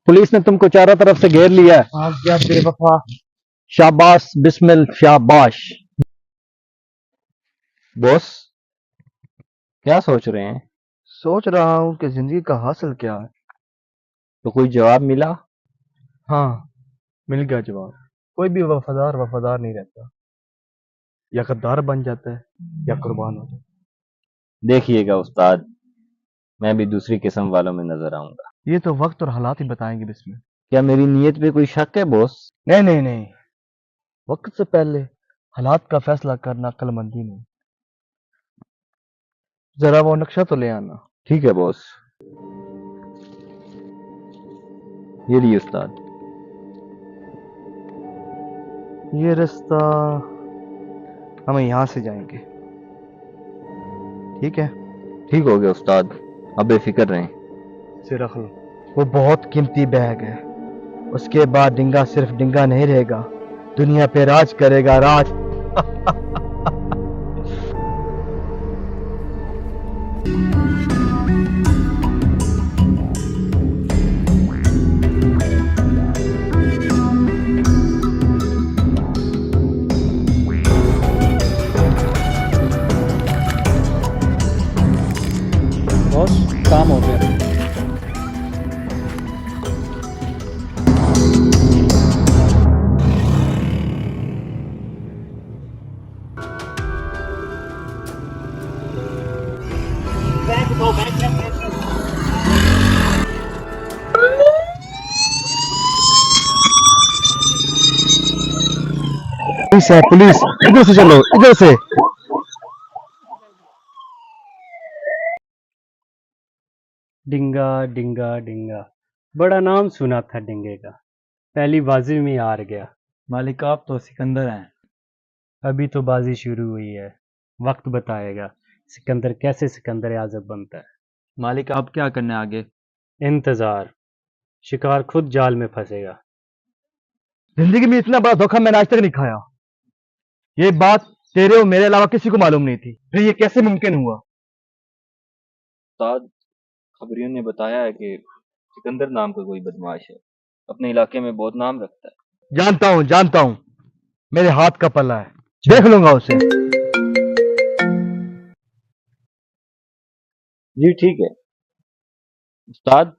Police ने तुमको चारों तरफ से घेर लिया है। हाँ क्या बेवफा। शाबाश बिस्मिल शाबाश। बॉस क्या सोच रहे हैं? सोच रहा हूँ कि जिंदगी का हासिल क्या है। तो कोई जवाब मिला? हाँ मिल गया जवाब। कोई भी वफादार वफादार नहीं रहता, या गद्दार बन जाता है या कुर्बान हो जाता है। देखिएगा उस्ताद, मैं भी दूसरी किस्म वालों में नजर आऊंगा। ये तो वक्त और हालात ही बताएंगे बिस्मिल। क्या मेरी नीयत पे कोई शक है बॉस? नहीं नहीं नहीं, वक्त से पहले हालात का फैसला करना अक्लमंदी नहीं। जरा वो नक्शा तो ले आना। ठीक है बॉस। ये लिए उस्ताद। ये रास्ता हम यहाँ से जाएंगे, ठीक है? ठीक हो गया उस्ताद, अब बेफिक्र रहें। इसे रख लो, वो बहुत कीमती बैग है। उसके बाद डिंगा सिर्फ डिंगा नहीं रहेगा, दुनिया पे राज करेगा, राज। बॉस काम हो गया। पुलिस है, पुलिस। इधर से चलो, इधर से। डिंगा डिंगा डिंगा, बड़ा नाम सुना था डिंगे का, पहली बाजी में हार गया। मालिक आप तो सिकंदर हैं। अभी तो बाजी शुरू हुई है, वक्त बताएगा सिकंदर कैसे सिकंदर आजम बनता है। मालिक आप क्या करने आगे? इंतजार, शिकार खुद जाल में फंसेगा। जिंदगी में इतना बड़ा धोखा मैंने आज तक नहीं खाया। ये बात तेरे और मेरे अलावा किसी को मालूम नहीं थी, फिर ये कैसे मुमकिन हुआ? उस्ताद, खबरियों ने बताया है कि सिकंदर नाम का कोई बदमाश है, अपने इलाके में बहुत नाम रखता है। जानता हूं, मेरे हाथ का पल्ला है, देख लूंगा उसे। जी ठीक है उस्ताद,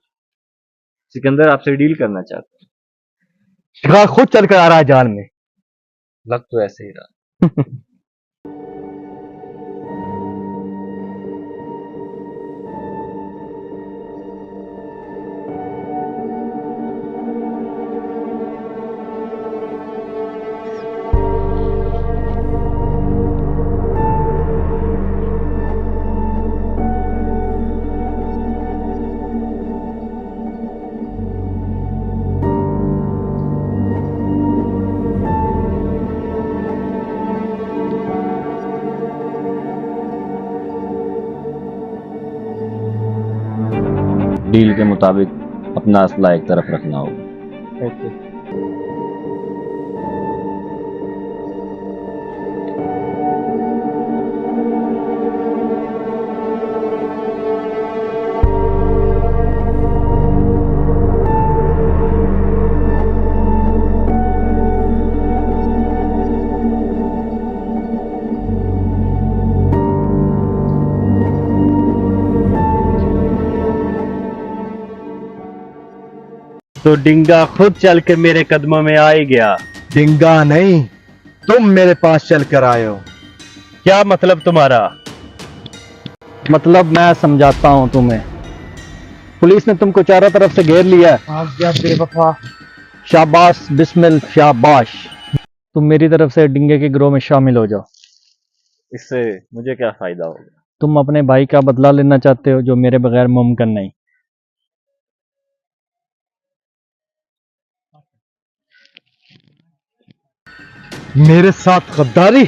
सिकंदर आपसे डील करना चाहता है। शिकार खुद चलकर आ रहा है जाल में। लग तो ऐसे ही रहा। डील के मुताबिक अपना असला एक तरफ रखना होगा। तो डिंगा खुद चल के मेरे कदमों में आ ही गया। डिंगा नहीं, तुम मेरे पास चलकर आए हो। क्या मतलब तुम्हारा? मतलब मैं समझाता हूँ तुम्हें। पुलिस ने तुमको चारों तरफ से घेर लिया है। हाँ क्या बेवफा। शाबाश बिस्मिल शाबाश। तुम मेरी तरफ से डिंगे के गिरोह में शामिल हो जाओ। इससे मुझे क्या फायदा होगा? तुम अपने भाई का बदला लेना चाहते हो, जो मेरे बगैर मुमकिन नहीं। मेरे साथ गद्दारी?